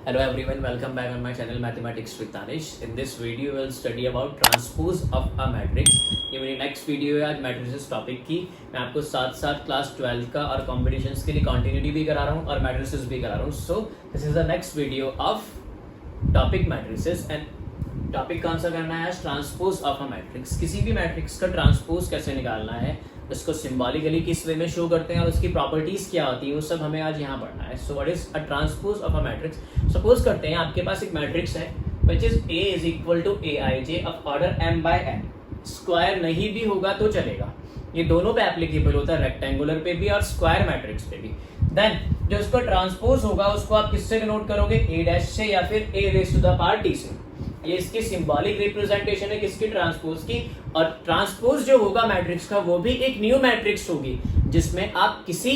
Hello everyone, welcome back on my channel Mathematics with Tanish. In this video we'll study about transpose of a matrix. ये मेरी next video है आज matrices topic की. मैं आपको साथ साथ क्लास 12 का और कॉम्पिटिशन्स के लिए कंटिन्यूटी भी करा रहा हूँ और मैट्रिसेस भी करा रहा हूँ. So this is the next video of topic matrices and topic कौन सा करना है आज? Transpose of a matrix. किसी भी मैट्रिक्स का ट्रांसपोज कैसे निकालना है, उसको सिंबॉलिकली किस वे में शो करते हैं और उसकी प्रॉपर्टीज क्या होती है, वो सब हमें आज यहाँ पढ़ना है. So what is a transpose of a matrix? Suppose करते हैं आपके पास एक मैट्रिक्स है which is A is equal to Aij of order m by n. Square नहीं भी होगा तो चलेगा. ये दोनों पे एप्लीकेबल होता है, रेक्टेंगुलर पे भी और स्क्वायर मैट्रिक्स पे भी. देन जो उसका ट्रांसपोज होगा उसको आप किससे डिनोट करोगे? A डैश से या फिर A raise to the power t से. ये इसकी सिंबॉलिक रिप्रेजेंटेशन है किसकी? ट्रांसपोज की. और ट्रांसपोज जो होगा मैट्रिक्स का वो भी एक न्यू मैट्रिक्स होगी जिसमें आप किसी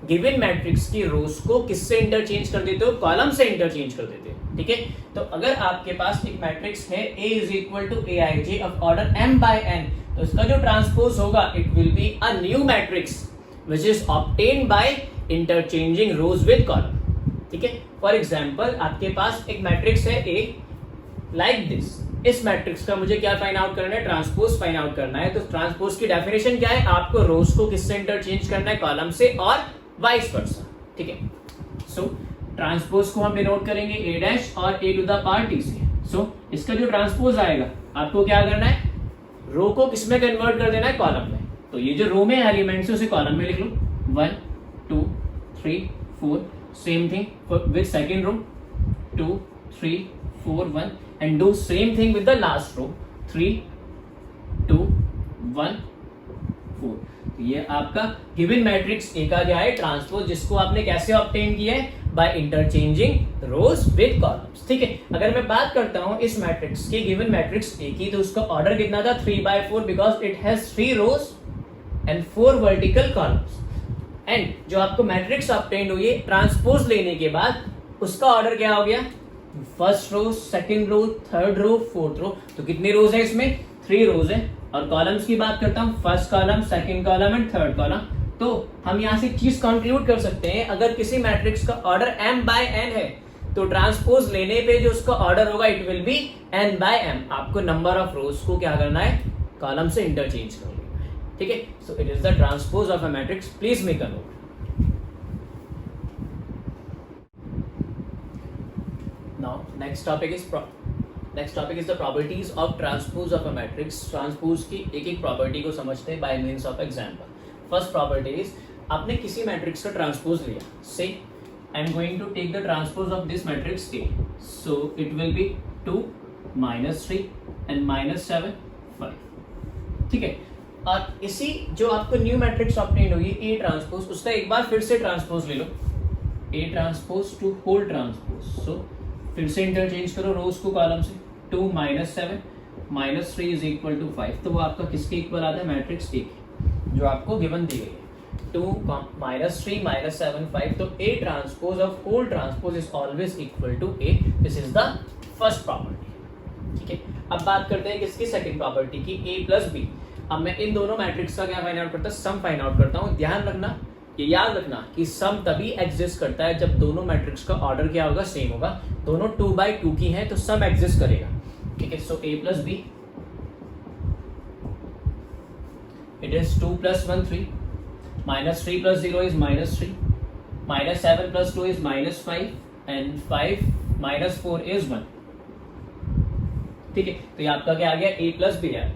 गिवन मैट्रिक्स की रोज को किससे इंटरचेंज कर देते हो? कॉलम से इंटरचेंज कर देते हो. ठीक है, तो अगर आपके पास एक मैट्रिक्स है A is equal to Aij of order m by n, तो इसका जो ट्रांसपोज होगा it will be a new matrix which is obtained by interchanging rows with column. ठीक है, फॉर एग्जांपल आपके पास एक मैट्रिक्स है A लाइक दिस. इस मैट्रिक्स का मुझे क्या फाइंड आउट करना है? ट्रांसपोज फाइंड आउट करना है. तो ट्रांसपोज की डेफिनेशन क्या है? आपको रोज को किससे इंटरचेंज करना है? कॉलम से और वाइस वर्सा. ठीक है, सो ट्रांसपोज को हम डिनोट करेंगे A डैश और A to the power t से. सो इसका जो ट्रांसपोज आएगा आपको क्या करना है? रो को किसमें कन्वर्ट कर देना है? कॉलम में. तो ये जो रो में एलिमेंट्स है उसे कॉलम में लिख लो. 1 2 3 4. Same thing with second row. 2 3 4 1 and do same thing with the last row. 3 2 1 4. ये आपका गिवन मैट्रिक्स A का क्या है? ट्रांसपोज, जिसको आपने कैसे ऑब्टेन किया है? By interchanging rows with columns. ठीक है, अगर मैं बात करता हूं इस मैट्रिक्स की, गिवन मैट्रिक्स A की, तो उसका ऑर्डर कितना था? 3/4 because it has 3 rows and 4 vertical columns. And जो आपको मैट्रिक्स ऑब्टेन हुई है ट्रांसपोज लेने के बाद, उसका ऑर्डर क्या हो गया? First row, second row, third row, fourth row. तो कितनी रोज है इसमें? 3 रोज है. और कॉलम्स की बात करता हूं, first column, second column and third column. तो हम यहां से एक चीज कंक्लूड कर सकते हैं, अगर किसी मैट्रिक्स का ऑर्डर m बाय n है तो ट्रांसपोज लेने पे जो उसका ऑर्डर होगा it will be n by m. आपको नंबर ऑफ रोज को क्या करना है? कॉलम से इंटरचेंज कर लेना है. ठीक है, so it is the transpose of a matrix. Please make a note. Now next topic is the properties of transpose of a matrix. Transpose की एक एक प्रॉपर्टी को समझते हैं by means of example. First property is, आपने किसी matrix का transpose लिया. Say I am going to take the transpose of this matrix A. So it will be 2 -3 and -7 5. ठीक है, और इसी जो आपको न्यू मैट्रिक्स ऑब्टेन हुई A ट्रांसपोज, उसका एक बार फिर से ट्रांसपोज ले लो. A transpose to whole transpose. So फिर से इंटरचेंज करो रोज को कॉलम से. 2 -7 -3 इज इक्वल टू 5. तो वो आपका किसके इक्वल आता है? मैट्रिक्स A की, जो आपको गिवन दी गई है. 2 -3 -7 5. तो A transpose of whole transpose is always equal to A. This is the first property. ठीक है, अब बात करते हैं किसकी? सेकंड प्रॉपर्टी की, A प्लस B. अब मैं इन दोनों मैट्रिक्स का क्या फाइंड आउट करता हूं? सम फाइंड आउट करता हूं. ध्यान रखना, ये याद रखना कि सम तभी एग्जिस्ट करता है जब दोनों मैट्रिक्स का ऑर्डर क्या होगा? सेम होगा. दोनों 2/2 की हैं तो सम एग्जिस्ट करेगा. ठीक है, सो A plus B it is 2 + 1 3. -3 + 0 is -3. -7 + 2 is -5 and 5 - 4 is 1. ठीक है, तो ये आपका क्या आ गया? A प्लस B आ गया.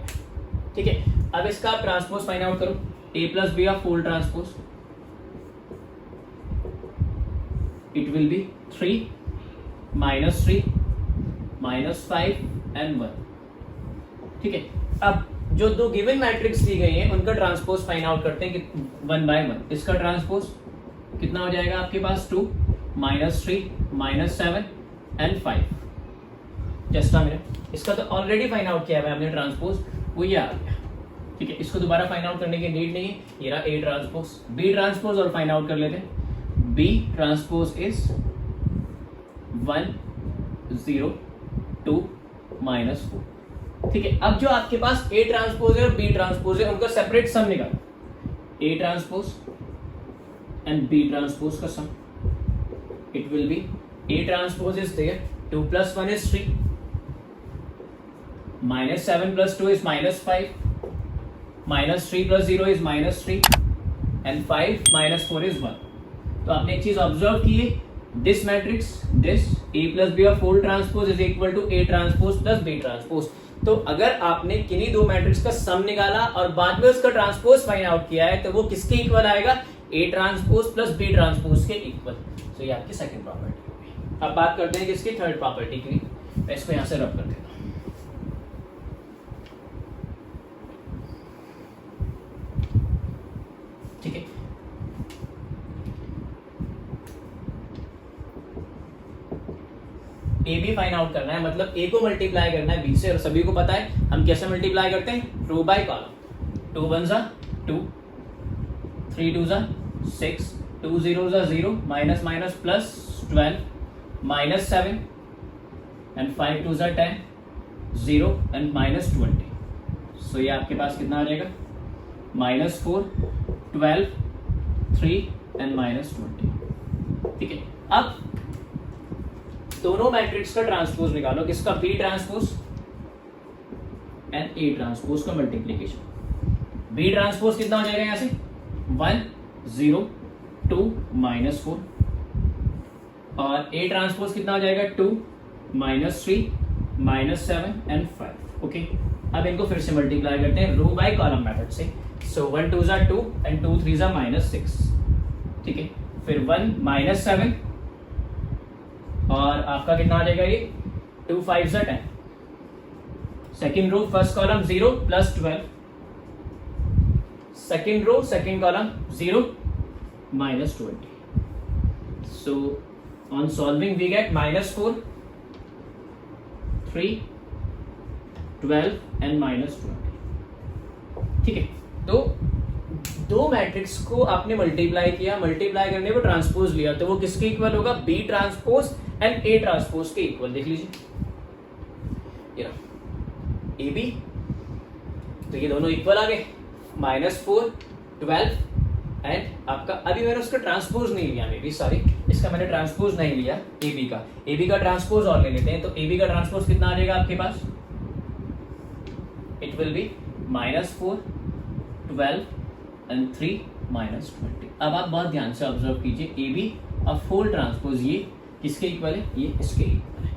ठीक है, अब इसका आप ट्रांसपोज फाइंड आउट करो. A plus B of whole transpose, it will be 3 -3 -5 and 1. ठीक है, अब जो दो गिवन मैट्रिक्स दी गई हैं उनका ट्रांसपोज फाइंड आउट करते हैं कि 1 by 1. इसका ट्रांसपोज कितना हो जाएगा आपके पास? 2 -3 -7 and 5. जस्ट आ मिनट, इसका तो ऑलरेडी फाइंड आउट किया है हमने ट्रांसपोज, वो ये आ गया. ठीक है, इसको दोबारा फाइंड आउट करने की नीड नहीं है. ये रहा A ट्रांसपोज. B ट्रांसपोज और फाइंड आउट कर लेते हैं. B transpose is 1 0 2 -4. ठीक है, अब जो आपके पास A ट्रांसपोज है और B ट्रांसपोज है उनका सेपरेट सम निकालो. A transpose and B transpose का सम, it will be A transpose is there, 2 plus 1 is 3, minus 7 plus 2 is minus 5, minus 3 plus 0 is minus 3, and 5 minus 4 is 1. तो आपने एक चीज ऑब्जर्व की है, this matrix, this A plus b of whole transpose is equal to A transpose plus B transpose. तो अगर आपने किन्हीं दो मैट्रिक्स का सम निकाला और बाद में उसका ट्रांसपोज फाइंड आउट किया है तो वो किसके इक्वल आएगा? A transpose plus B transpose के इक्वल. तो ये आपकी सेकंड प्रॉपर्टी होगी. अब बात करते हैं किसकी? थर्ड प्रॉपर्टी की. मैं इसको यहां से रब कर देता हूं. ठीक है, ए बी फाइंड आउट करना है, मतलब ए को मल्टीप्लाई करना है बी से. और सभी को पता है हम कैसे मल्टीप्लाई करते हैं? Row by column. 2 1 2, 3 2 6, 2 0 0, minus minus plus 12, minus 7 and 5 2 10, 0 and minus 20. So ये आपके पास कितना आ जाएगा? Minus 4, 12, 3 and minus 20. ठीक है, अब दोनों मैट्रिक्स का ट्रांसपोज निकालो. किसका? B transpose and A transpose का मल्टीप्लीकेशन. बी ट्रांसपोज कितना हो जाएगा यहां से? 1 0 2 माइनस 4, और ए ट्रांसपोज कितना हो जाएगा? 2 माइनस 3 माइनस 7 एंड 5. ओके, अब इनको फिर से मल्टीप्लाई करते हैं रो बाय कॉलम मेथड से. सो 1 2 2 एंड 2 3 माइनस 6. ठीक है, फिर 1 माइनस 7, और आपका कितना आ जाएगा? ये 2 5 10. Second row first column 0 plus 12, second row second column 0 minus 20. So on solving we get minus 4, 3, 12 and minus 20. ठीक है, तो दो मैट्रिक्स को आपने मल्टीप्लाई किया, मल्टीप्लाई करने को ट्रांसपोज लिया, तो वो किसके इक्वल होगा? B transpose and A transpose के इक्वल. देख लीजिए ये ए बी, तो ये दोनों इक्वल आ गए. माइनस 4, 12 एंड आपका, अभी मैंने उसका ट्रांसपोज नहीं लिया, मे बी सॉरी, इसका मैंने ट्रांसपोज नहीं लिया ए बी का. ए बी का ट्रांसपोज और ले लेते हैं. तो ए बी का ट्रांसपोज कितना आ जाएगा आपके पास? It will be minus 4, 12 and 3 minus 20. अब आप बहुत ध्यान से ऑब्जर्व कीजिए, A B of whole transpose ये किसके इक्वल है? ये इसके इक्वल है.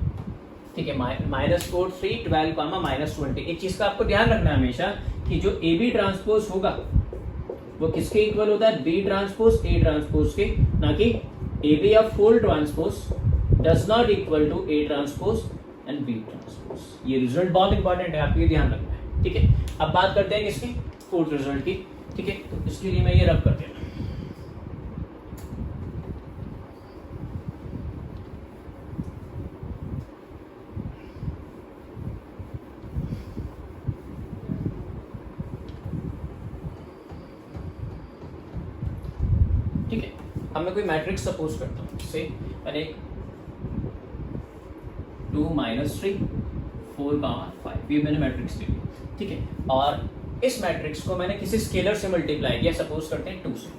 ठीक है, माइनस 4, 3, 12 कॉमा माइनस 20. एक चीज का आपको ध्यान रखना है हमेशा कि जो ए बी ट्रांसपोज होगा वो किसके इक्वल होता है? बी ट्रांसपोज ए ट्रांसपोज के, ना कि a B of whole transpose does not equal to a transpose and b transpose. ये रिजल्ट बहुत इंपॉर्टेंट है, आपको ये ध्यान रखना है. ठीक है, अब बात करते हैं किसकी? फोर्थ रिजल्ट की. ठीक है, तो इसके लिए मैं ये रब कर देता हूं. ठीक है, अब मैं कोई मैट्रिक्स सपोज करता हूं. से मैंने 2 माइनस 3 4 5 ये मैंने मैट्रिक्स ले ली. ठीक है, और इस मैट्रिक्स को मैंने किसी स्केलर से मल्टीप्लाई किया. सपोज करते हैं 2 से.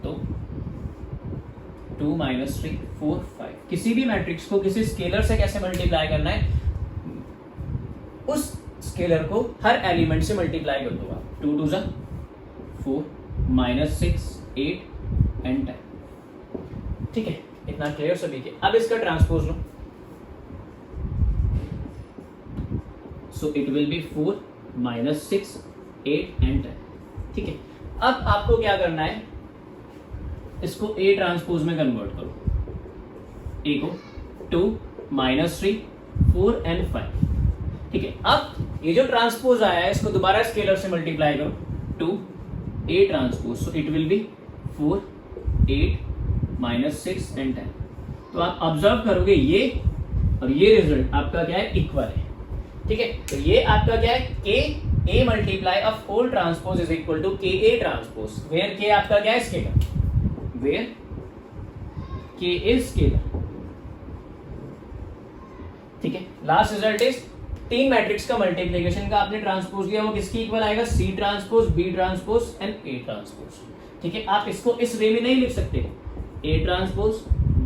तो 2 माइनस 3 4 5, किसी भी मैट्रिक्स को किसी स्केलर से कैसे मल्टीप्लाई करना है? उस स्केलर को हर एलिमेंट से मल्टीप्लाई कर दो आप. 2 2 4 माइनस 6 8 एंड 10. ठीक है, इतना क्लियर सभी के. अब इसका transpose low. So it will B 4 minus 6 8 and 10. ठीक है, अब आपको क्या करना है? इसको ए ट्रांसपोज में कन्वर्ट करो. ए को 2 माइनस 3 4 एंड 5. ठीक है, अब ये जो ट्रांसपोज आया है इसको दोबारा स्केलर से मल्टीप्लाई करो. 2 A transpose, so it will B 4 8 minus 6 and 10. तो आप ऑब्जर्व करोगे ये और ये रिजल्ट आपका क्या है? इक्वल है. ठीक है, तो ये आपका क्या है? K A multiply of whole transpose is equal to K A transpose, where K आपका क्या है? Scalar. Where K is scalar. ठीक है, लास्ट रिजल्ट इज तीन मैट्रिक्स का मल्टीप्लिकेशन का आपने ट्रांसपोज लिया, वो किसकी इक्वल आएगा? C transpose B transpose and A transpose. ठीक है, आप इसको इस वे में नहीं लिख सकते. A transpose,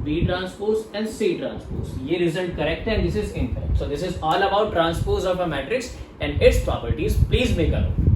B transpose and C transpose. ये रिजल्ट करेक्ट है and this is incorrect. So this is all about transpose of a matrix and its properties. Please make a note.